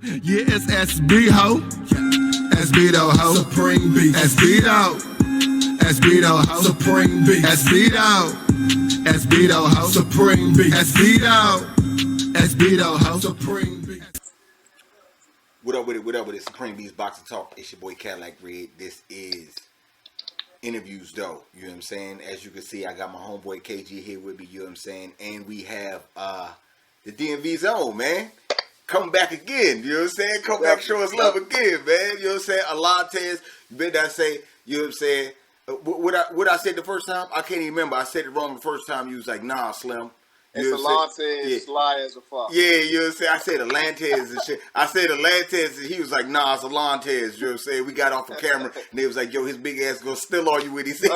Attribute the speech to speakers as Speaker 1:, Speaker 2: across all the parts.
Speaker 1: Yeah, it's SB ho. SB ho. Supreme beat. SB ho. SB ho. Supreme beat. SB ho. SB ho. Supreme beat. SB ho. SB ho. Supreme beat.
Speaker 2: What up with it? What up with it? Supreme Beats Boxing Talk. It's your boy Cadillac Red. This is interviews though. You know what I'm saying? As you can see, I got my homeboy KG here with me. You know what I'm saying? And we have the DMV's own man. Come back again, you know what I'm saying? Come back, show us love again, man. You know what I'm saying? Alantez, you better not say, you know what I'm saying? What I said the first time? I can't even remember. I said it wrong the first time. You was like, nah, Slim.
Speaker 3: It's Alantez, sly as a fox.
Speaker 2: Yeah, you know what I'm saying? I said Alantez and shit. I said Alantez and he was like, nah, it's Alantez. You know what I'm saying? We got off the camera and they was like, yo, his big ass gonna steal all you with. He said,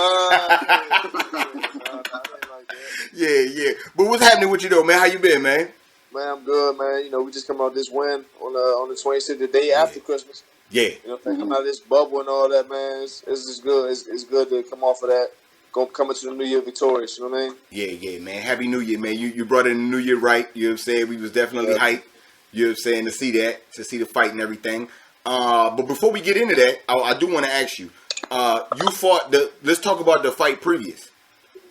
Speaker 2: yeah. But what's happening with you though, man? How you been, man?
Speaker 3: Man, I'm good, man. You know, we just come out this win on the 26th, the day after Christmas.
Speaker 2: Yeah.
Speaker 3: You know, come out of this bubble and all that, man. It's just good. It's good to come off of that. Come into the new year victorious. You know what I mean?
Speaker 2: Yeah, man. Happy New Year, man. You brought in the new year right. You know what I'm saying? We was definitely hyped. You know what I'm saying? To see that, to see the fight and everything. But before we get into that, I do want to ask you. You fought let's talk about the fight previous.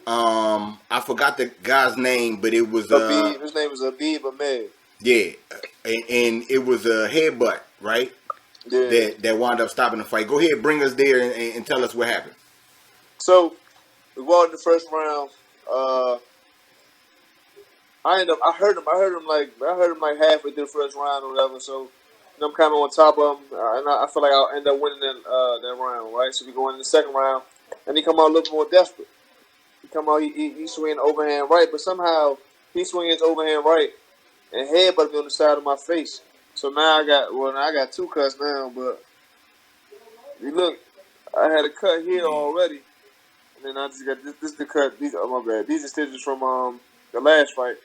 Speaker 2: I forgot the guy's name, but it was
Speaker 3: his name was Abib Ahmed.
Speaker 2: Yeah, and it was a headbutt, right?
Speaker 3: Yeah.
Speaker 2: That wound up stopping the fight. Go ahead, bring us there and tell us what happened.
Speaker 3: So we walked in the first round. I heard him like halfway through the first round or whatever. So I'm kind of on top of him, and I feel like I'll end up winning that round, right? So we go in the second round, and he come out a little more desperate. He come out, he swinging overhand right, but somehow he swinging his overhand right and headbutt me on the side of my face. So now I got two cuts now, but you look, I had a cut here already, and then I just got this the cut. These my bad. These are stitches from the last fight.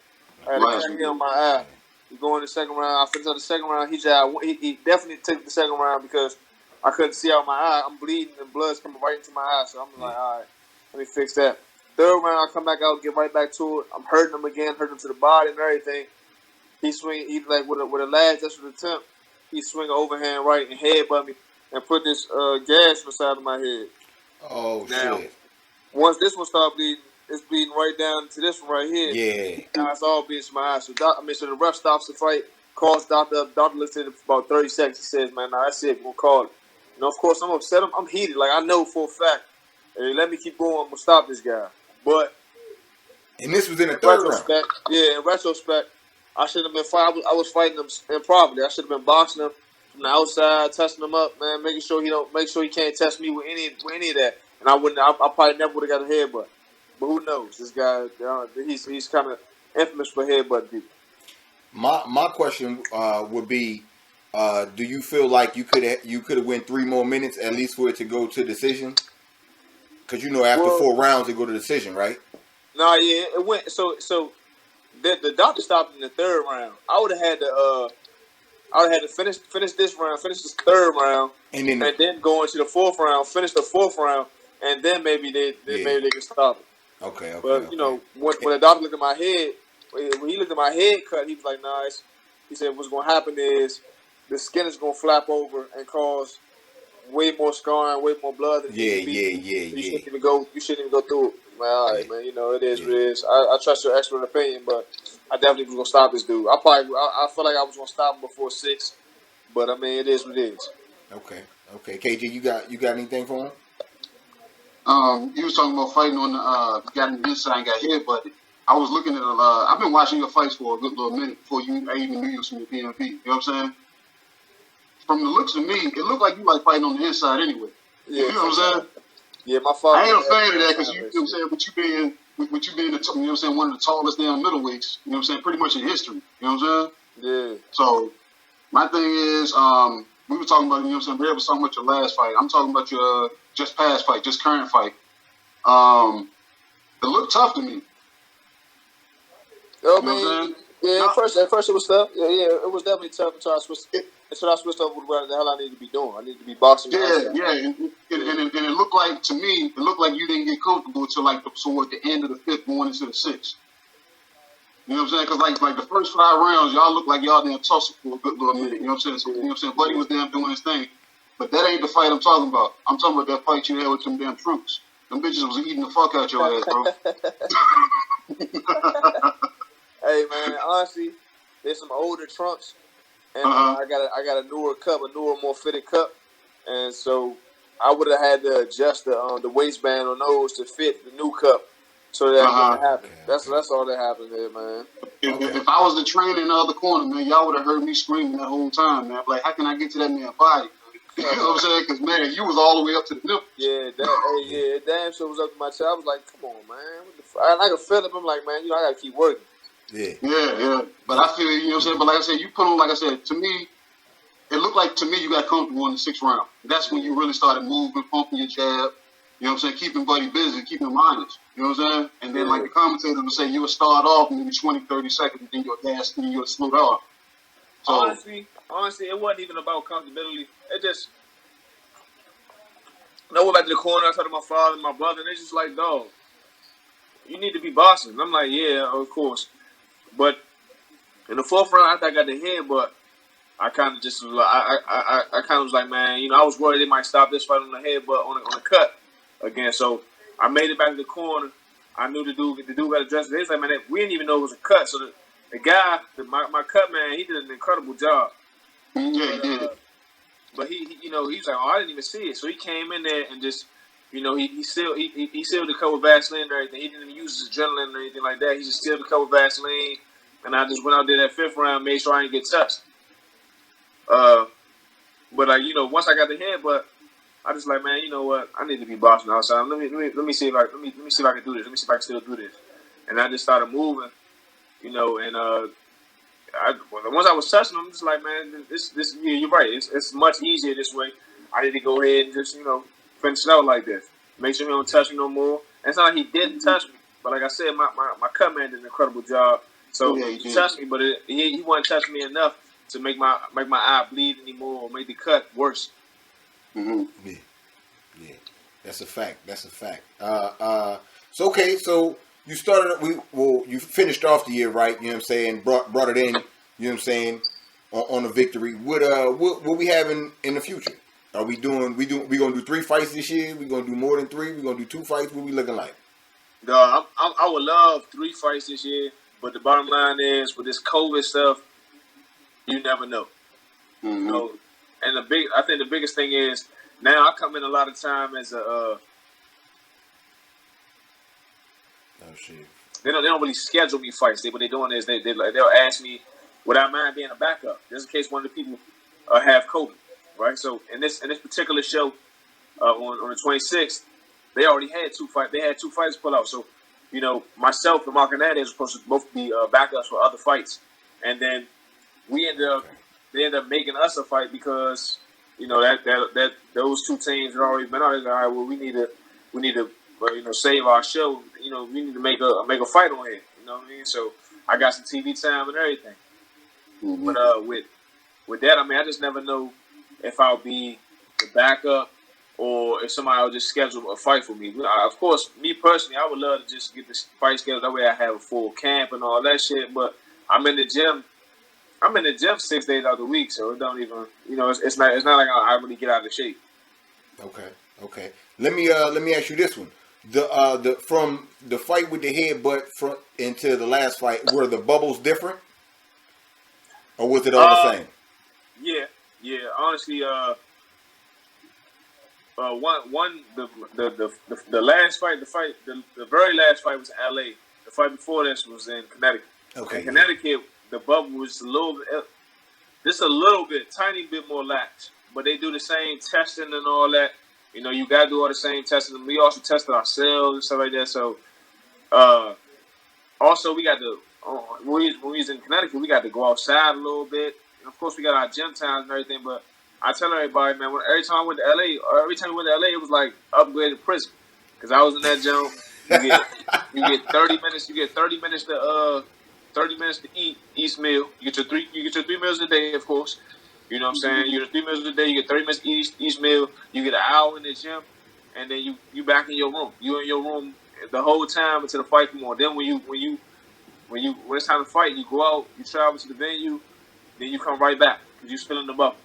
Speaker 3: I had a cut here on my eye. We go in the second round. I finished the second round. He definitely took the second round because I couldn't see out my eye. I'm bleeding and blood's coming right into my eye. So I'm like, all right, let me fix that. Third round, I come back out, get right back to it. I'm hurting him again, hurting him to the body and everything. He like with a last desperate attempt, he swing overhand right and headbutt me and put this gash on the side of my head.
Speaker 2: Oh,
Speaker 3: now,
Speaker 2: shit.
Speaker 3: Once this one started bleeding, it's bleeding right down to this one right here.
Speaker 2: Yeah.
Speaker 3: Now it's all bleeding to my eyes. So the ref stops the fight, calls doctor up. Doctor looks at it for about 30 seconds. He says, man, nah, that's it. We're going to call it. You know, of course, I'm upset. I'm heated. Like, I know for a fact. Hey, let me keep going. I'm going to stop this guy. But
Speaker 2: and this was in the third round.
Speaker 3: Yeah, in retrospect, I should have been fighting. I was fighting him improperly. I should have been boxing him from the outside, testing him up, man, making sure he can't test me with any of that. And I probably never would have got a headbutt. But who knows? This guy, he's kind of infamous for headbutting people.
Speaker 2: My question would be, do you feel like you could have went 3 more minutes at least for it to go to decision? Because after 4 rounds, it go to decision, right?
Speaker 3: Nah, yeah, it went. So the doctor stopped in the third round. I would have had to finish this round, finish this third round, and then go into the fourth round, finish the fourth round, and then maybe they can stop it.
Speaker 2: Okay.
Speaker 3: But when the doctor looked at my head, when he looked at my head cut, he was like, "Nah." He said, "What's going to happen is the skin is going to flap over and cause way more scarring, way more blood than
Speaker 2: yeah.
Speaker 3: You shouldn't even go through it." Man, all right, man. It is what it is. I trust your expert opinion, but I definitely was gonna stop this dude. I feel like I was gonna stop him before 6, but it is what it is.
Speaker 2: Okay. KG, you got anything for him?
Speaker 4: You was talking about fighting on the got in the inside and got hit, but I was looking at I've been watching your fights for a good little minute before I even knew you was from the PMP. You know what I'm saying? From the looks of me, it looked like you like fighting on the inside anyway.
Speaker 3: Yeah,
Speaker 4: you know what I'm saying?
Speaker 3: Yeah, my father.
Speaker 4: I ain't a fan of that because you know what I'm saying. With you being you know what I'm saying, one of the tallest damn middleweights. You know what I'm saying, pretty much in history. You know what I'm saying?
Speaker 3: Yeah.
Speaker 4: So my thing is, we were talking about, you know what I'm saying, we were talking about your last fight. I'm talking about your just past fight, just current fight. It looked tough to me.
Speaker 3: Oh, man. Yeah, at first it was tough. Yeah, it was definitely tough until I switched up with what the hell I need to be doing. I need to be boxing.
Speaker 4: Yeah, and it looked like, to me, you didn't get comfortable until like toward the end of the 5th, going into the 6th. You know what I'm saying? Because like the first 5 rounds, y'all look like y'all didn't tussle for a good little minute. You know what I'm saying? So, you know what I'm saying? Buddy was there doing his thing. But that ain't the fight I'm talking about. I'm talking about that fight you had with them damn troops. Them bitches was eating the fuck out your ass, bro.
Speaker 3: Hey man, honestly, there's some older trunks, and I got a newer cup, a newer, more fitted cup, and so I would have had to adjust the waistband on those to fit the new cup, so that wouldn't happen. That's all that happened there, man.
Speaker 4: If I was the trainer in the other corner, man, y'all would have heard me screaming that whole time, man. Like, how can I get to that man's body? You know what I'm saying? Because, man, you was all the way up to the nipples.
Speaker 3: Yeah, damn sure was up to my chest. I was like, come on, man. What the I could feel it. I'm like, man, I got to keep working.
Speaker 4: Yeah. But I feel, you know what I'm saying? But like I said, you put on, like I said, to me, it looked like to me you got comfortable in the 6th round. That's when you really started moving, pumping your jab. You know what I'm saying? Keeping Buddy busy, keeping him honest. You know what I'm saying? And then, like the commentator would say, you would start off maybe 20, 30 seconds, and then you'll gas, and you'll slow down. So,
Speaker 3: honestly, it wasn't even about comfortability. It just, I went back to the corner. I talked to my father and my brother, and they just like, dog, you need to be boxing. And I'm like, yeah, of course. But in the 4th round, after I got the head, but I kind of just, I kind of was like, man, I was worried they might stop this fight on the head, but on the cut again. So I made it back to the corner. I knew the dude got addressed. He's like, man, we didn't even know it was a cut. So the guy, my cut man, he did an incredible job.
Speaker 4: Yeah, he did.
Speaker 3: But he was like, oh, I didn't even see it. So he came in there and just, he sealed the cut with Vaseline and everything. He didn't even use his adrenaline or anything like that. He just sealed the cut with Vaseline. And I just went out there that 5th round, made sure I didn't get touched. But like, once I got the head, but I just like, man, you know what? I need to be boxing outside. Let me see if I can do this. Let me see if I can still do this. And I just started moving, and once I was touching them, I'm just like, man, this you're right. It's much easier this way. I need to go ahead and just finish it out like this. Make sure he don't touch me no more. And it's not like he didn't touch me, but like I said, my cut man did an incredible job. So he touched me, but he wasn't touching me enough to make my eye bleed anymore or make the cut worse.
Speaker 2: Mm-hmm. Yeah, that's a fact. So okay, so you started. You finished off the year, right? You know what I'm saying? Brought it in. You know what I'm saying? On a victory. What we having in the future? Are we gonna do 3 fights this year? We gonna do more than 3? We gonna do 2 fights? What we looking like?
Speaker 3: I would love 3 fights this year, but the bottom line is with this COVID stuff, you never know.
Speaker 4: Mm-hmm.
Speaker 3: And I think the biggest thing is now I come in a lot of time as a.
Speaker 2: Oh shit.
Speaker 3: They don't really schedule me fights. What they're doing is they'll ask me, would I mind being a backup, just in case one of the people have COVID, right? So in this particular show on the 26th, they already had 2 fights. They had 2 fights pull out. So myself and Mark Hernandez were supposed to both be backups for other fights, and then they ended up making us a fight because that those 2 teams had already been out. They're like, all right, well, we need to save our show. We need to make a fight on here. You know what I mean? So I got some TV time and everything.
Speaker 4: Mm-hmm.
Speaker 3: But with that, I just never know if I'll be the backup or if somebody will just schedule a fight for me. Of course, me personally, I would love to just get this fight scheduled. That way I have a full camp and all that shit. But I'm in the gym 6 days out of the week, so it don't even, it's not like I really get out of shape.
Speaker 2: Okay. Let me ask you this one. From the fight with the headbutt into the last fight, were the bubbles different, or was it all the same?
Speaker 3: Yeah. Honestly, the last fight, the very last fight was in L.A. The fight before this was in Connecticut.
Speaker 2: Okay.
Speaker 3: In Connecticut, the bubble was a little bit, tiny bit more lax, but they do the same testing and all that. You gotta do all the same testing. We also tested ourselves and stuff like that. So, also we got to when we was in Connecticut, we got to go outside a little bit. And of course, we got our gym times and everything. But I tell everybody, man, every time we went to LA, it was like upgraded prison. Because I was in that gym. You get 30 minutes. You get 30 minutes to 30 minutes to eat meal. You get your 3 meals a day, of course. You know what I'm saying? You get 3 meals a day. You get 30 minutes to each meal. You get an hour in the gym, and then you back in your room. You in your room the whole time until the fight come on. Then when when it's time to fight, you go out, you travel to the venue, then you come right back because you still in the bubble.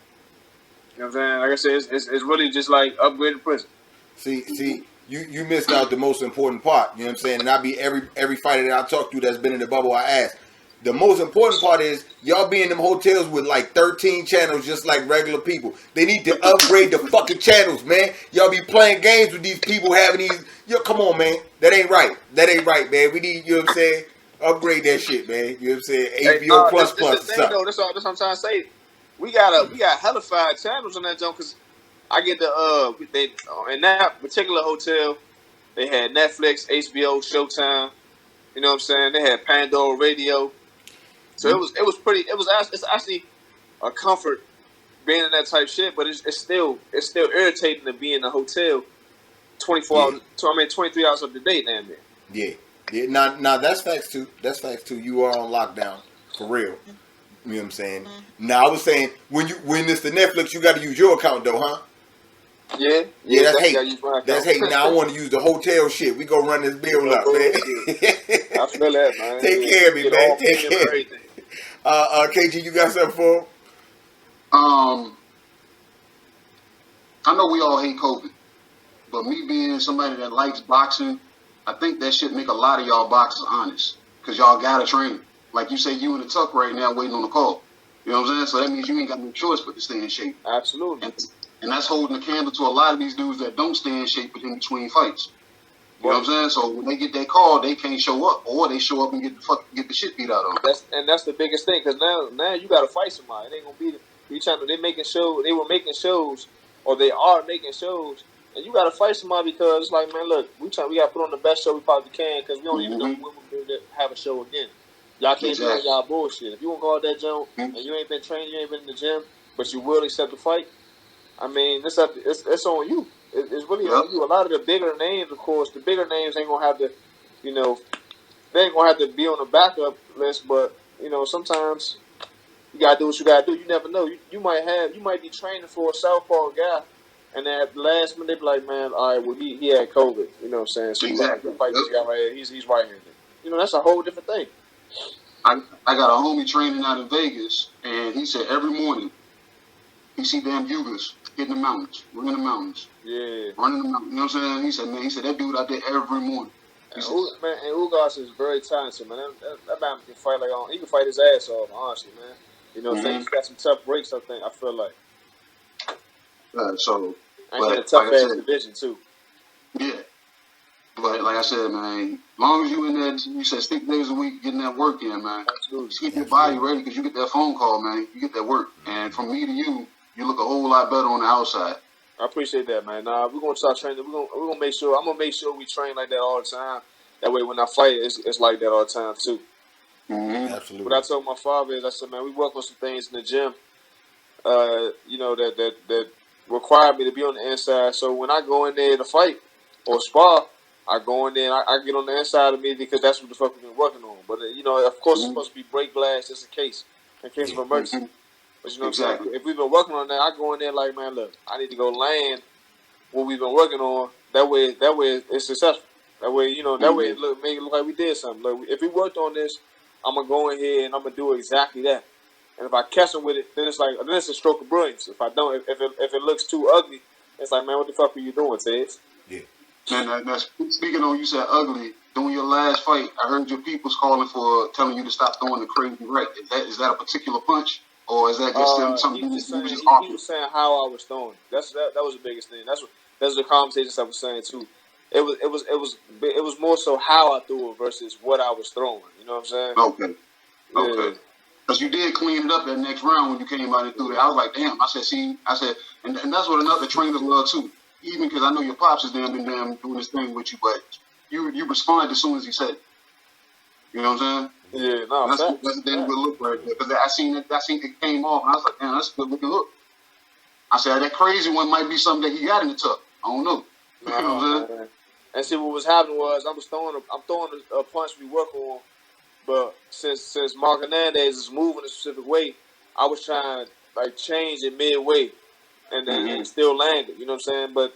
Speaker 3: You know what I'm saying? Like I said, it's really just like upgraded prison.
Speaker 2: See, you missed out the most important part. You know what I'm saying? And I be every fighter that I talk to that's been in the bubble, I ask. The most important part is y'all be in them hotels with like 13 channels just like regular people. They need to upgrade the fucking channels, man. Y'all be playing games with these people having these. Yo, come on, man. That ain't right. That ain't right, man. We need, you know what I'm saying? Upgrade that shit, man. You know what I'm saying? HBO plus
Speaker 3: This
Speaker 2: plus
Speaker 3: is the thing, though. That's what I'm trying to say. We got hellified channels on that joint because I get in that particular hotel, they had Netflix, HBO, Showtime. You know what I'm saying? They had Pandora Radio. So it's actually a comfort being in that type shit, but it's still irritating to be in a hotel 23 hours of the day, damn near.
Speaker 2: Yeah. Now that's facts too. That's facts too. You are on lockdown for real. You know what I'm saying? Now I was saying when it's the Netflix, you got to use your account though, huh?
Speaker 3: Yeah.
Speaker 2: That's hate. That's hate. Now I want to use the hotel shit. We go run this bill up, man.
Speaker 3: I feel that, man.
Speaker 2: Take care of me, man. Take care. Everything. KG, you got something for him?
Speaker 4: I know we all hate COVID, but me being somebody that likes boxing, I think that should make a lot of y'all boxers honest, because y'all gotta train. Like you say, you in the tuck right now waiting on the call. You know what I'm saying? So that means you ain't got no choice but to stay in shape.
Speaker 3: Absolutely.
Speaker 4: And that's holding the candle to a lot of these dudes that don't stay in shape in between fights. You know what I'm saying? So when they get that call, they can't show up, or they show up and get the shit beat out of them.
Speaker 3: That's the biggest thing, because now you got to fight somebody. It ain't gonna be they making shows. They were making shows, or they are making shows, and you got to fight somebody because it's like, man, look, we got to put on the best show we probably can because we don't even know when we're gonna have a show again. Y'all can't do y'all bullshit. If you want to go out that jump and you ain't been trained, you ain't been in the gym, but you will accept the fight, I mean, it's on you. It's really on you. A lot of the bigger names, of course, the bigger names ain't gonna have to, they ain't gonna have to be on the backup list. But sometimes you gotta do what you gotta do. You never know. You might be training for a southpaw guy, and then at the last minute they be like, man, all right, well he had COVID. You know what I'm saying? So you got to fight this guy right here. He's right-handed. That's a whole different thing.
Speaker 4: I got a homie training out in Vegas, and he said every morning he see damn Yugas hitting the mountains, running the mountains.
Speaker 3: Yeah.
Speaker 4: Running the mountains. You know what I'm saying? He said that dude out there every morning.
Speaker 3: And Ugas is very talented, man. That man can fight he can fight his ass off, honestly, man. You know what I'm saying? He's got some tough breaks, I feel like.
Speaker 4: So
Speaker 3: and in a tough ass division too.
Speaker 4: Yeah. But like I said, man, as long as you in there, you said 6 days a week getting that work in, man.
Speaker 3: Absolutely.
Speaker 4: Just keep your body ready because you get that phone call, man. You get that work. And from me to you, you look a whole lot better on the outside.
Speaker 3: I appreciate that, man. Nah, we're gonna start training. We're gonna make sure. I'm gonna make sure we train like that all the time. That way, when I fight, it's like that all the time too.
Speaker 4: Mm-hmm.
Speaker 2: Absolutely.
Speaker 3: What I told my father is, I said, man, we work on some things in the gym. That require me to be on the inside. So when I go in there to fight or spar, I go in there and I get on the inside of me because that's what the fuck we've been working on. But of course, it's supposed to be break glass just in case of emergency. But what I'm saying? If we've been working on that, I go in there like, man, look, I need to go land what we've been working on. That way it's successful. That way, way it make it look like we did something. Look, if we worked on this, I'm gonna go in here and I'm gonna do exactly that. And if I catch them with it, then it's a stroke of brilliance. If I don't, if it looks too ugly, it's like, man, what the fuck are you doing, Tez?
Speaker 2: Yeah.
Speaker 4: And speaking on, you said ugly. During your last fight, I heard your people's calling for telling you to stop throwing the crazy right. Is that a particular punch, or is that just something?
Speaker 3: He was saying how I was throwing. That was the biggest thing. That's the conversations I was saying too. It was more so how I threw it versus what I was throwing. You know what I'm saying?
Speaker 4: Okay. Because you did clean it up that next round when you came out and threw that. I was like, damn. I said, and that's what another trainers love too. Even because I know your pops has been doing this thing with you, but you responded as soon as he said it. You know what I'm saying?
Speaker 3: Yeah, no,
Speaker 4: that's a damn good look right there. Because I seen it came off, and I was like, damn, that's a good looking look. I said that crazy one might be something that he got in the tuck. I don't know. You know what I'm saying?
Speaker 3: And see, what was happening was I'm throwing a punch we work on, but since Mark Hernandez is moving a specific way, I was trying to change it midway, and then it still landed. You know what I'm saying? But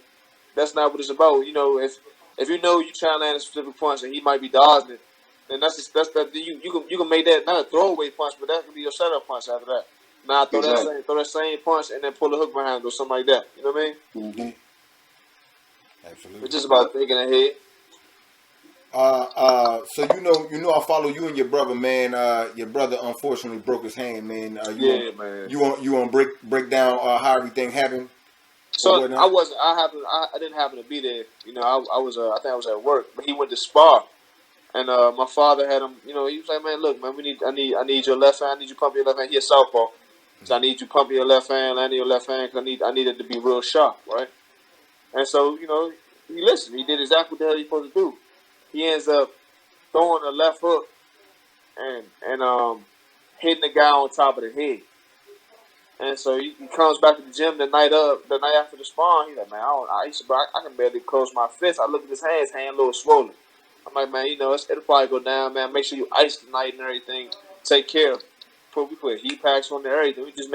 Speaker 3: that's not what it's about. If you know you trying to land a specific punch and he might be dodging it, And that's that you can make that not a throwaway punch, but that could be your setup punch after that. Now throw that same punch and then pull a hook behind or something like that. You know what I mean?
Speaker 2: Yeah. Absolutely.
Speaker 3: It's just about thinking ahead.
Speaker 2: So you know, I follow you and your brother, man. Your brother unfortunately broke his hand, man.
Speaker 3: Man.
Speaker 2: You want break down how everything happened?
Speaker 3: So I didn't happen to be there. You know, I think I was at work, but he went to spar. And my father had him, you know, he was like, man, look, man, I need your left hand. I need you pump your left hand. He a southpaw. So I need you pump your left hand, land your left hand, because I need it to be real sharp, right? And so, you know, he listened. He did exactly what the hell he's supposed to do. He ends up throwing a left hook and hitting the guy on top of the head. And so he comes back to the gym the night after the spawn. He's like, man, I can barely close my fist. I look at his hand a little swollen. I'm like, man, you know, it'll probably go down, man. Make sure you ice the night and everything. Take care of it. We put heat packs on there, everything. We just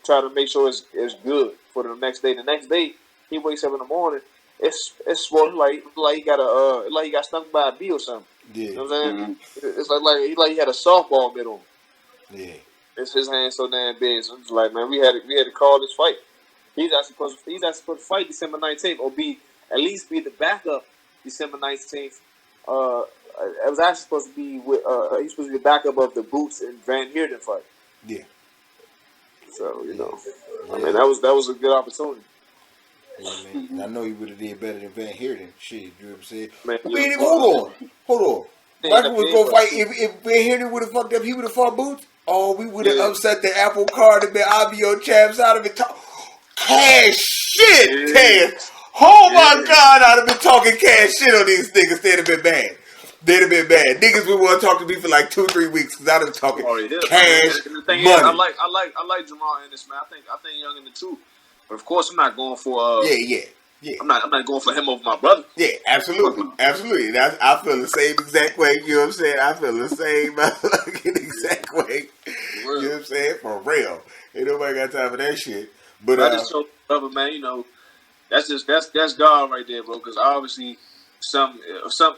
Speaker 3: try to make sure it's good for the next day. The next day, he wakes up in the morning. It's swollen like he got stung by a bee or something.
Speaker 2: Yeah.
Speaker 3: You know what I'm saying? It's like he had a softball mitt on.
Speaker 2: Yeah.
Speaker 3: It's his hand so damn big. So it's like, man, we had to call this fight. He's actually supposed to fight December 19th or at least be the backup December 19th. It was actually supposed to be he's supposed to be the backup of the Boots and Van Heerden fight.
Speaker 2: Yeah.
Speaker 3: So you know, I mean that was a good opportunity.
Speaker 2: Yeah, man. I know he would have did better than Van Heerden. Shit, you know what I'm saying?
Speaker 3: Man,
Speaker 2: hold on. Michael was gonna fight. If Van Heerden would have fucked up, he would have fought Boots. Oh, we would have upset the apple cart and been IBO champs out of it. Cash shit, cash. Oh my God, I'd have been talking cash shit on these niggas. They'd have been bad. Niggas would want to talk to me for like 2-3 weeks because I'd have been talking cash money.
Speaker 3: I like Jamal Ennis, man. I think Young in the truth. But of course, I'm not going for
Speaker 2: yeah.
Speaker 3: I'm not going for him over my brother.
Speaker 2: Yeah, absolutely. I feel the same exact way. You know what I'm saying? I feel the same fucking exact way. You know what I'm saying? For real. Ain't nobody got time for that shit. But
Speaker 3: I just told my brother, man, you know, that's God right there, bro. Because obviously, some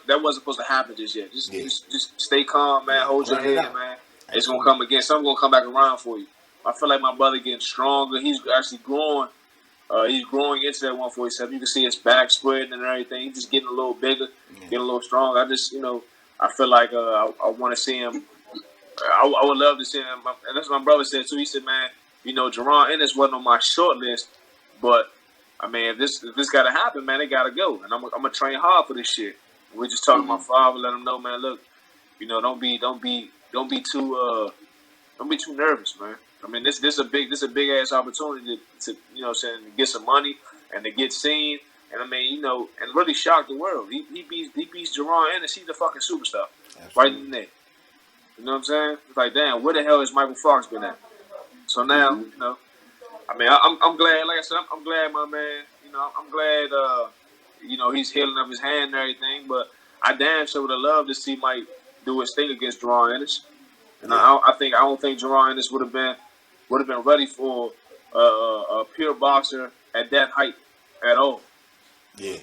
Speaker 3: that wasn't supposed to happen just yet. Just stay calm, man. Hold your head, man. It's gonna come again. Something's gonna come back around for you. I feel like my brother getting stronger. He's actually growing. He's growing into that 147. You can see his back spreading and everything. He's just getting a little bigger, getting a little stronger. I just, you know, I feel like I want to see him. I would love to see him. And that's what my brother said too. He said, man, you know, Jerron Ennis wasn't on my short list, but I mean, if this got to happen, man, it got to go. And I'm gonna train hard for this shit. We just talking to my father, let him know, man. Look, you know, don't be too nervous, man. I mean, this is a big ass opportunity to you know, saying to get some money and to get seen, and I mean, you know, and really shock the world. He beats Jerron Ennis. He's the fucking superstar. Absolutely. Right in there. You know what I'm saying? It's like, damn, where the hell has Michael Fox been at? So now, you know, I mean, I'm glad. Like I said, I'm glad, my man. You know, I'm glad. You know, he's healing up his hand and everything. But I damn sure would have loved to see Mike do his thing against Jerron Ennis. And I don't think Jerron Ennis would have been ready for a pure boxer at that height at all. Yeah,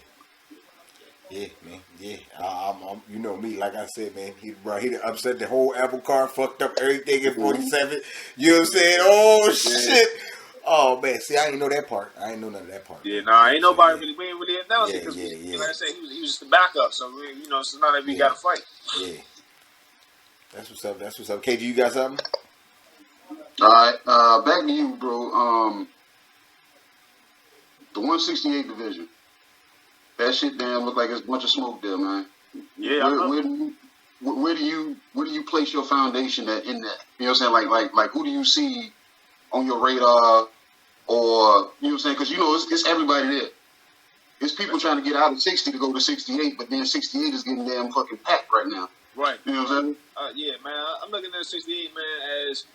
Speaker 2: man. Yeah, I'm you know me. Like I said, man, he upset the whole apple cart, fucked up everything in 47. You know what I'm saying? Oh shit. Oh man, see, I didn't know that part. I didn't know none of that part.
Speaker 3: Yeah, ain't nobody really. We ain't really announced it because, like I said, he was just the backup. So you know, it's not that we got to fight. Yeah,
Speaker 2: that's what's up. KG, you got something?
Speaker 4: All right, back to you, bro. The 168 division. That shit damn look like it's a bunch of smoke there, man.
Speaker 3: Yeah,
Speaker 4: where do you place your foundation in that? You know what I'm saying? Like who do you see on your radar, or you know what I'm saying? Because you know it's everybody there. It's people trying to get out of 60 to go to 68, but then 68 is getting damn fucking packed right now.
Speaker 3: Right.
Speaker 4: You know what I'm saying?
Speaker 3: Yeah, man. I'm looking at 68, man, as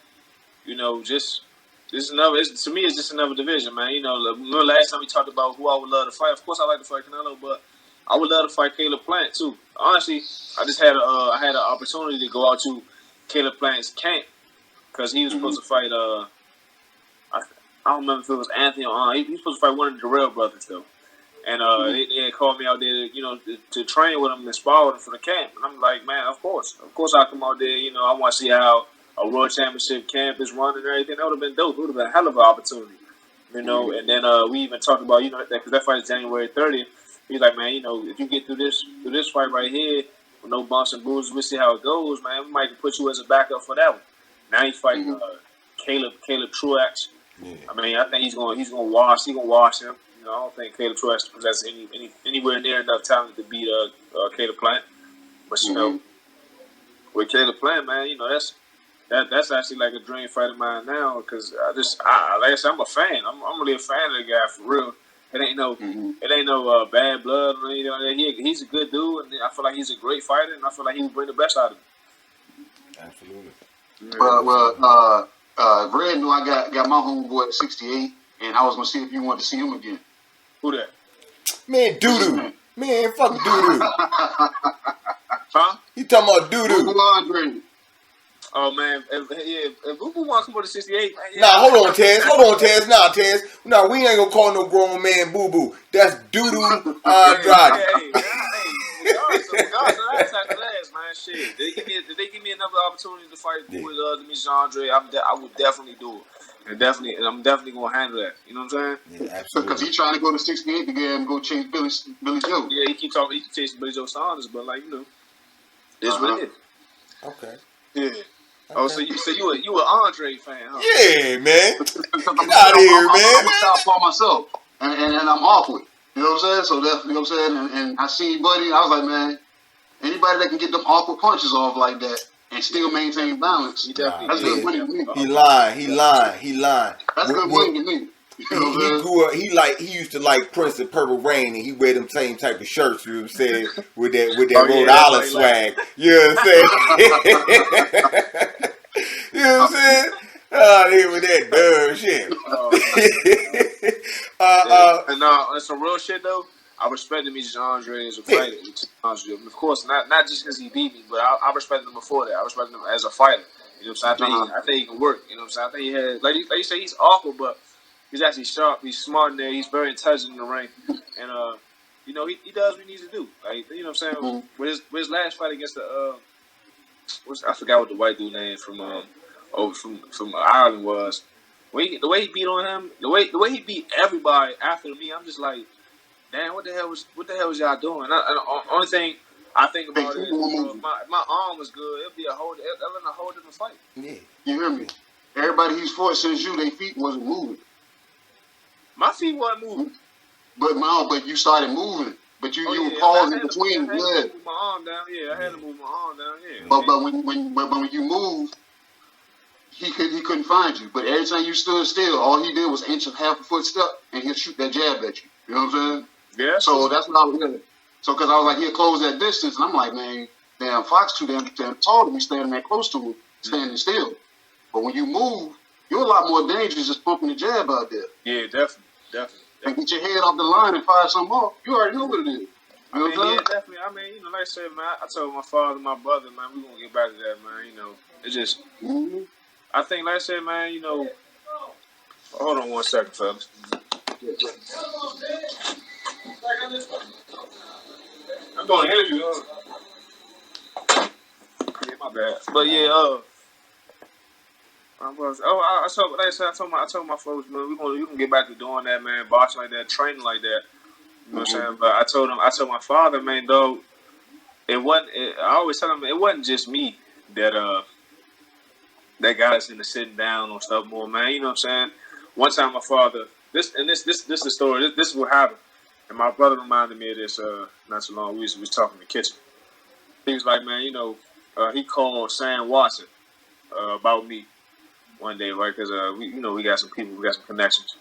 Speaker 3: you know, just this is another. To me, it's just another division, man. You know, remember last time we talked about who I would love to fight. Of course, I like to fight Canelo, but I would love to fight Caleb Plant too. Honestly, I just had I had an opportunity to go out to Caleb Plant's camp because he was supposed to fight. I don't remember if it was Anthony or he was supposed to fight one of the Darrell brothers though, and they had called me out there, to train with them and spar with them for the camp. And I'm like, man, of course I'll come out there. I want to see how a world championship camp is running and everything. That would have been dope. It would have been a hell of an opportunity, And then we even talked about, because that fight is January 30th. He's like, man, if you get through this fight right here with no bumps and bruises, we'll see how it goes, man. We might put you as a backup for that one. Now he's fighting Caleb Truax.
Speaker 2: Yeah.
Speaker 3: I mean, I think he's gonna wash him. I don't think Caleb Truax possesses anywhere near enough talent to beat Caleb Plant. But with Caleb Plant, man, that's actually like a dream fight of mine now, because like I said, I'm a fan. I'm really a fan of the guy for real. It ain't no bad blood or anything like that. He's a good dude, and I feel like he's a great fighter, and I feel like he will bring the best out of him.
Speaker 2: Absolutely.
Speaker 4: Red knew I got my homeboy at 68, and I was gonna see if you wanted to see him again.
Speaker 3: Who that?
Speaker 2: Man, doo-doo. Man, fuck doo-doo.
Speaker 3: Huh?
Speaker 2: He talking about doo-doo.
Speaker 4: Andre.
Speaker 3: Oh man, if Boo Boo want to come to 68, man, yeah.
Speaker 2: Nah, hold on, Tez. Nah, Tez. Nah, we ain't gonna call no grown man Boo Boo. That's doo-doo Andrade.
Speaker 3: Regardless of that type of last, man, shit. Did they give me another opportunity to fight with Demetrius Andre? I would definitely do it. And I'm definitely gonna handle that. You know what I'm saying?
Speaker 2: Yeah, absolutely.
Speaker 4: Because he's trying to go to 68 to get him go chase Billy Joe.
Speaker 3: Yeah, he keeps chasing Billy Joe Saunders, but it's what it is.
Speaker 2: Okay.
Speaker 3: Yeah. Okay. Oh, so you an Andre fan, huh?
Speaker 2: Yeah, man. Get out of here, man.
Speaker 4: I'm a southpaw myself, and I'm awkward. You know what I'm saying? So that's, you know what I'm saying? And I seen Buddy, I was like, man, anybody that can get them awkward punches off like that and still maintain balance, that's good money to me.
Speaker 2: He lying.
Speaker 4: That's good money to me. You know
Speaker 2: he grew up. He used to like Prince and Purple Rain, and he wear them same type of shirts. You know what I'm saying? With that Rhode Island swag. You know what I'm saying? You know what I'm saying? Out here with that dumb shit.
Speaker 3: And some real shit though. I respect Demetrius Andre as a fighter. Of course, not just because he beat me, but I respected him before that. I respected him as a fighter. You know what I'm saying? I think he can work. You know what I'm saying? I think he has, like you say, he's awkward, but he's actually sharp. He's smart in there. He's very intelligent in the ring, and he does what he needs to do. Like, you know what I'm saying? Mm-hmm. With his last fight against I forgot what the white dude name from Ireland was. The way he beat on him, the way he beat everybody after me, I'm just like, damn, what the hell was y'all doing? And the only thing I think about is my arm was good. It'll be a whole different fight.
Speaker 4: Yeah, you hear me? Everybody he's fought since their feet wasn't moving.
Speaker 3: My feet weren't moving.
Speaker 4: But you started moving. But you were pausing between.
Speaker 3: I had to move my arm down. Yeah, I had to move my arm down. Yeah.
Speaker 4: But when you moved, he couldn't find you. But every time you stood still, all he did was inch half a foot step, and he'd shoot that jab at you. You know what I'm saying?
Speaker 3: Yeah.
Speaker 4: So that's what I was doing. So because I was like, he'll close that distance, and I'm like, man, damn, Fox too damn tall to be standing that close to him, standing still. But when you move, you're a lot more dangerous just pumping the jab out there.
Speaker 3: Yeah, definitely.
Speaker 4: And get your head off the line and fire something off. You already know what it is. You know what I'm saying?
Speaker 3: Yeah, definitely. I mean, like I said, man, I told my father, my brother, man, we're gonna get back to that, man. It's just, I think, like I said, man, hold on one second, fellas. I'm doing an interview. Yeah, my bad. But yeah, I told my folks, man, we can get back to doing that, man, boxing like that, training like that. You know what I'm saying? But I told my father, man, though, I always tell him it wasn't just me that got us into sitting down on stuff more, man. You know what I'm saying? One time my father, this is the story. This is what happened. And my brother reminded me of this not so long. We was talking in the kitchen. He was like, man, he called Sam Watson about me one day, right? Because we got some people, we got some connections.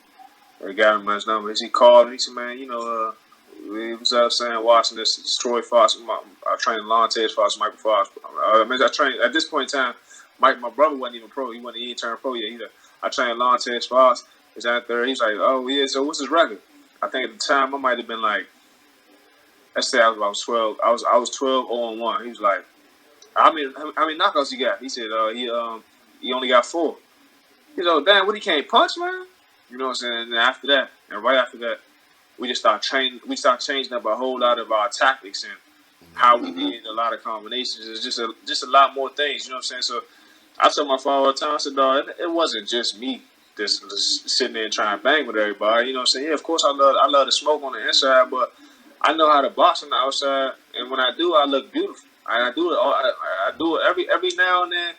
Speaker 3: They got him his number. He called and he said, man, it was Sam Watson, this is Troy Fox. I trained Alantez Fox, Michael Fox. I trained at this point in time. My brother wasn't even pro. He ain't turned pro yet either. I trained Alantez Fox. He's out there. He's like, oh yeah. So what's his record? I think at the time I might have been like, let's say I was 12. I was 12-0-1. He was like, how many knockouts he got? He said he only got 4. He's like, damn, what, he can't punch, man? You know what I'm saying? And after that, and right after that, we just start training. We start changing up a whole lot of our tactics and how we did a lot of combinations. It's just a lot more things. You know what I'm saying? So I tell my father all the time, I said, dog, it wasn't just me just sitting there and trying to bang with everybody. You know what I'm saying? Yeah, of course I love to smoke on the inside, but I know how to box on the outside, and when I do, I look beautiful. I do it. I do it every now and then.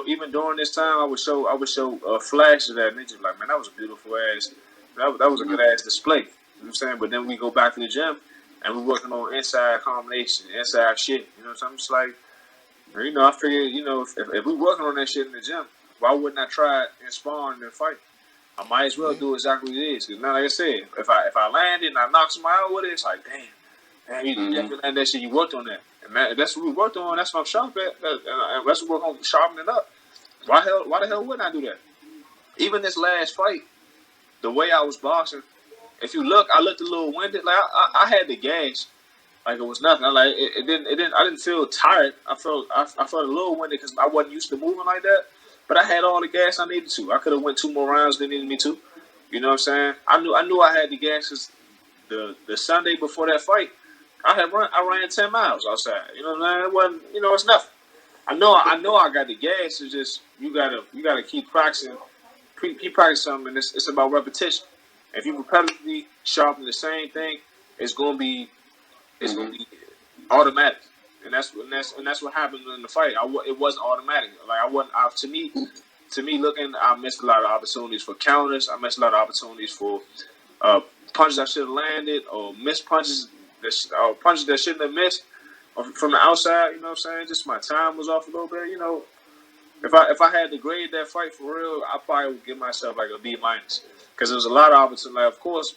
Speaker 3: Even during this time, I would show a flash of that, and they just like, man, that was a beautiful ass. That was a good ass display. You know what I'm saying? But then we go back to the gym, and we're working on inside combination, inside shit. You know what I'm saying? I'm just like, you know, I figured, you know, if we're working on that shit in the gym, why wouldn't I try it in sparring and fight? I might as well do exactly what it is. Because now, like I said, if I land it and I knock somebody out with it, it's like, damn, you definitely land that shit. You worked on that. And man, if that's what we worked on, that's what I'm sharp at. And that's what we're going to sharpen it up. Why the hell wouldn't I do that? Even this last fight, the way I was boxing, if you look, I looked a little winded. Like I had the gas, like it was nothing. I didn't feel tired. I felt a little winded because I wasn't used to moving like that. But I had all the gas I needed to. I could have went 2 more rounds than needed me to. You know what I'm saying? I knew I had the gas because the Sunday before that fight, I ran 10 miles outside. You know what I'm saying? It wasn't, you know, it's nothing. I know I got the gas. It's just you gotta keep practicing. Keep practicing something, and it's about repetition. If you repetitively sharpen the same thing, it's gonna be automatic. And that's what happened in the fight. It wasn't automatic. Like to me looking, I missed a lot of opportunities for counters. I missed a lot of opportunities for punches I should have landed, or missed punches punches that shouldn't have missed from the outside. You know what I'm saying? Just my time was off a little bit. You know, if I had to grade that fight for real, I probably would give myself like a B minus because there was a lot of opportunity. Like, of course,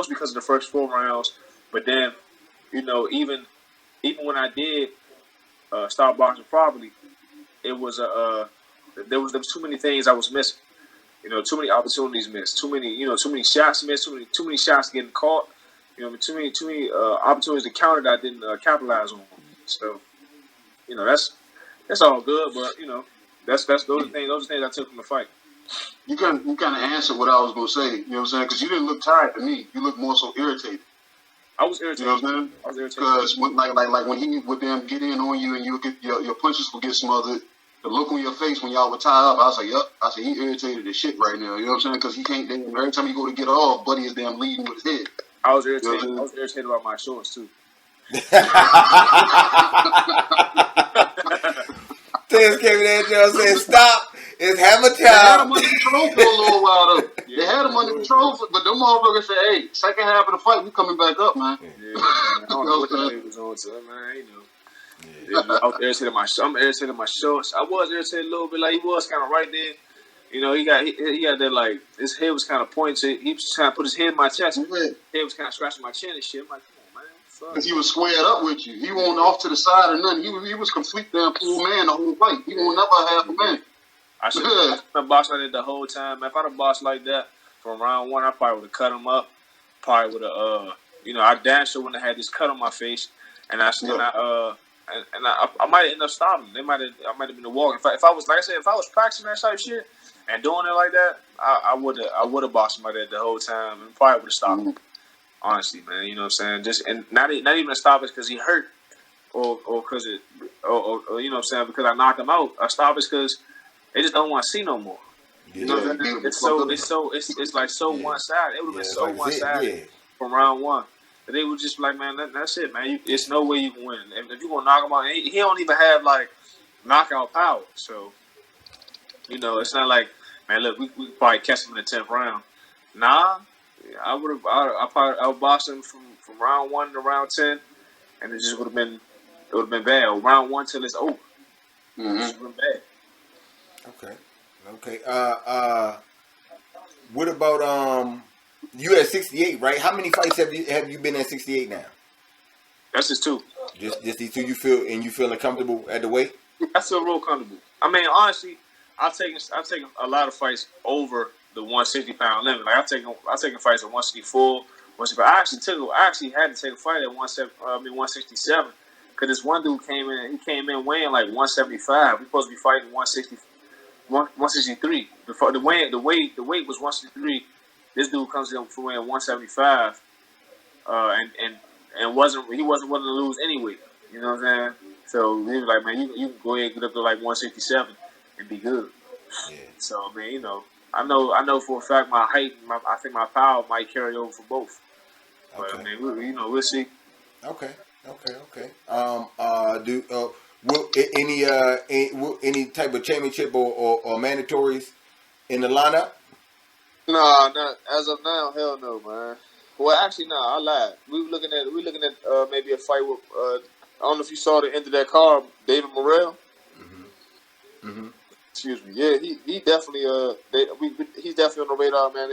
Speaker 3: because of the first 4 rounds, but then, you know, even when I did start boxing properly, it was there was too many things I was missing. You know, too many opportunities missed, too many shots missed, too many shots getting caught. You know, too many opportunities to counter that I didn't capitalize on. So, you know, that's all good, but you know, those are things I took from the fight.
Speaker 4: You kind of answered what I was gonna say. You know what I'm saying? Because you didn't look tired to me. You looked more so irritated.
Speaker 3: I was irritated.
Speaker 4: You know what I'm saying?
Speaker 3: I was irritated
Speaker 4: because like when he would them get in on you and you get your punches would get smothered. The look on your face when y'all were tied up, I was like, yup. I said, he irritated as shit right now. You know what I'm saying? Because he can't. Every time you go to get off, buddy is damn leading with his head.
Speaker 3: I was irritated. You know I was irritated about my shorts too.
Speaker 2: Tez came in there and said, "Stop! It's hammer time."
Speaker 4: They had him under control for a little while though. Yeah, they had him under control, but them motherfuckers said, "Hey, second half of the fight, we coming back up, man."
Speaker 3: Yeah, man. I don't know what the hell was on to, man. You know. Yeah. I was irritated I'm irritated my shorts. I was irritated a little bit, like he was kind of right there. You know, he got that, like, his head was kind of pointed. He was trying to put his head in my chest. His head was kind of scratching my chin and shit. I'm like, come on, man.
Speaker 4: Because he was squared up with you. He wasn't off to the side or nothing. He was complete damn full man the whole fight. He wasn't never half a man.
Speaker 3: I should have boxed like that the whole time. If I'd have boxed like that from round 1, I probably would have cut him up. Probably would have, you know, I damn sure wouldn't have had this cut on my face. And I might end up stopping. I might have been a walk. If I was, like I said, if I was practicing that type of shit and doing it like that, I would have boxed him like that the whole time and probably would have stopped him. Honestly, man, you know what I'm saying? Just and not even a stop is because he hurt or because you know what I'm saying, because I knocked him out. I stop is because they just don't want to see no more. Yeah. You know what I'm saying? It's like so one sided. It would have been so one sided from round 1. They were just like, man, that's it, man. It's no way you can win. If you're gonna knock him out, he don't even have like knockout power. So, you know, it's not like, man, look, we could probably catch him in the 10th round. Nah, I would box him from round 1 to round 10, and it just would have been bad. Or round 1 till it's over. It would have been bad.
Speaker 2: Okay. What about you at 68, right? How many fights have you been at 68 now?
Speaker 3: That's just 2.
Speaker 2: Just these 2. You feeling comfortable at the weight?
Speaker 3: I feel real comfortable. I mean, honestly, I've taken a lot of fights over the 160-pound limit. Like I've taken fights at 164, 165. I actually had to take a fight at 167 because this one dude came in weighing like 175. We supposed to be fighting 163. The weight was 163. This dude comes in for weighing 175, and he wasn't willing to lose anyway. You know what I'm saying? So he was like, man, you can go ahead and get up to like 167 and be good.
Speaker 2: Yeah.
Speaker 3: So man, I know for a fact my height, I think my power might carry over for both. But
Speaker 2: Okay.
Speaker 3: I mean, we'll see.
Speaker 2: Okay. Will any type of championship or mandatories in the lineup?
Speaker 3: Nah, not as of now. Hell no, man. Well, actually, I lied. We looking at maybe a fight with. I don't know if you saw the end of that card, David Morrell.
Speaker 2: Mm-hmm.
Speaker 3: Excuse me. Yeah, he definitely he's definitely on the radar, man.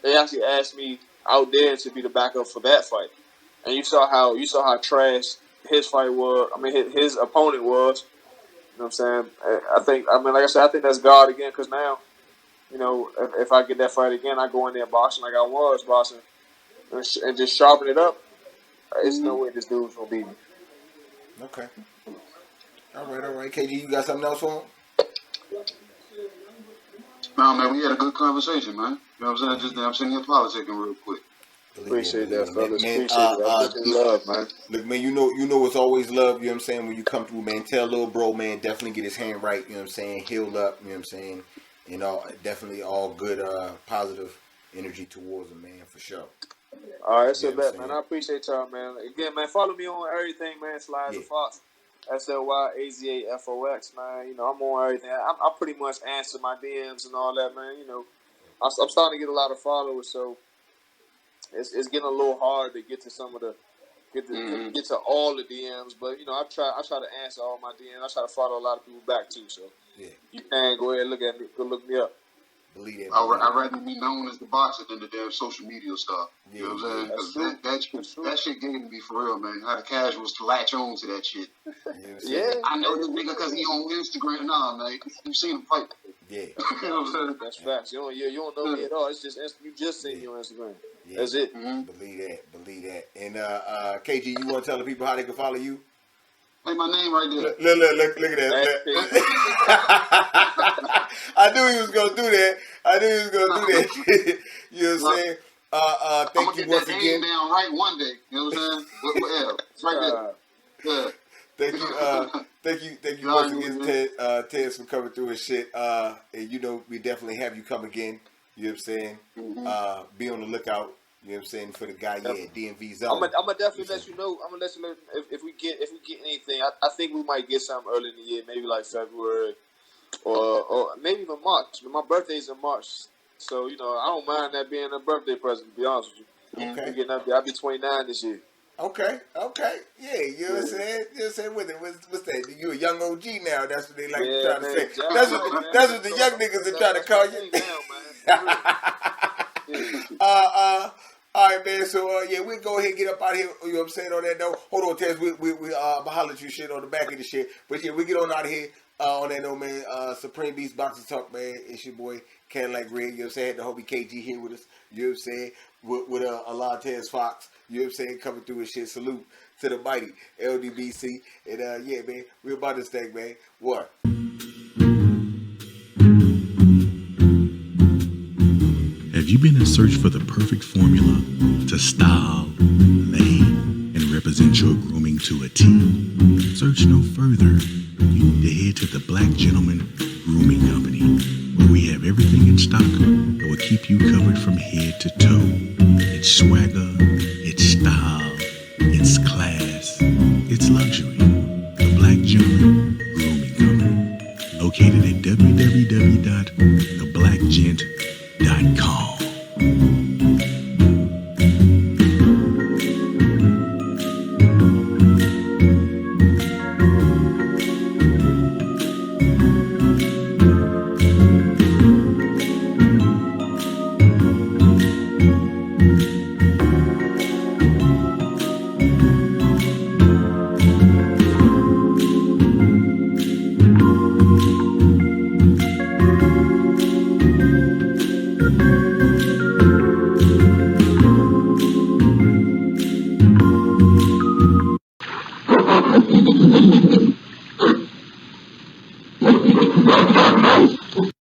Speaker 3: They actually asked me out there to be the backup for that fight, and you saw how trash his fight was. I mean, his opponent was. You know what I'm saying? Like I said, I think that's God again, because now, if I get that fight again, I go in there boxing like I was boxing and just sharpen it up. There's no way this dude's gonna beat me.
Speaker 2: Okay. All right. KG, you got something else for him?
Speaker 4: No, man, we had a good conversation, man. You know what I'm saying? Just I'm sitting here politicking real quick.
Speaker 3: Appreciate that, fellas.
Speaker 2: Man,
Speaker 3: Appreciate that. Love, man.
Speaker 2: Look, man, you know it's always love, you know what I'm saying, when you come through, man. Tell little bro, man, definitely get his hand right, you know what I'm saying, healed up, you know what I'm saying. Definitely all good, positive energy towards him, man, for sure.
Speaker 3: All right, so that, man. I appreciate y'all, man. Again, man, follow me on everything, man. Alantez Fox, SLYAZAFOX, man. I'm on everything. I pretty much answer my DMs and all that, man. I'm starting to get a lot of followers, so it's getting a little hard to get to some of the get to all the DMs. But I try to answer all my DMs. I try to follow a lot of people back too. So you can go ahead and look at me. Go look me up.
Speaker 2: Believe it.
Speaker 4: I'd rather be known as the boxer than the damn social media star. You know what I'm saying? Because that shit gave me for real, man. How the casuals to latch on to that shit.
Speaker 3: Yeah.
Speaker 4: I know this nigga because he on Instagram. Nah, man. You seen him fight.
Speaker 2: Yeah.
Speaker 4: You know what I'm saying?
Speaker 3: That's facts. You don't know me at all. It's just you just seen me on Instagram.
Speaker 2: Yeah.
Speaker 3: That's it.
Speaker 2: Believe that. And KG, you want to tell the people how they can follow you?
Speaker 4: Hey, my name right there.
Speaker 2: Look at that. I knew he was gonna do that. You know what I'm saying? Thank you once again.
Speaker 4: I'm gonna get that name down right one day. You know what I'm saying? Yeah, it's right there. Yeah.
Speaker 2: Thank you once again, Tez, for coming through and shit. And we definitely have you come again. You know what I'm saying? Be on the lookout. You know what I'm saying, for the guy, DMV zone.
Speaker 3: I'm gonna definitely let you know. I'm gonna let you know if we get anything. I think we might get something early in the year, maybe like February or maybe even March. My birthday's in March, so I don't mind that being a birthday present. To be honest with you,
Speaker 2: Okay.
Speaker 3: Getting up there, I'll be 29 this year.
Speaker 2: Okay, yeah, you know what I'm saying. You know what I'm saying. What's that? You a young OG now? That's what they like to try to say. That's what the young niggas are trying to call you. All right, man. So we'll go ahead and get up out of here. You know what I'm saying on that note. Hold on, Tez. We holler at you shit on the back of the shit. But we get on out of here on that note, man. Supreme Beast Boxing Talk, man. It's your boy Cadillac Red. You know what I'm saying. The homie KG here with us. You know what I'm saying. With Alantez Fox. You know what I'm saying. Coming through and shit. Salute to the mighty LDBC. And man, we about this thing, man. What?
Speaker 5: Have you been in search for the perfect formula to style, lay, and represent your grooming to a T? Search no further. You need to head to the Black Gentleman Grooming Company, where we have everything in stock that will keep you covered from head to toe. It's swagger, it's style,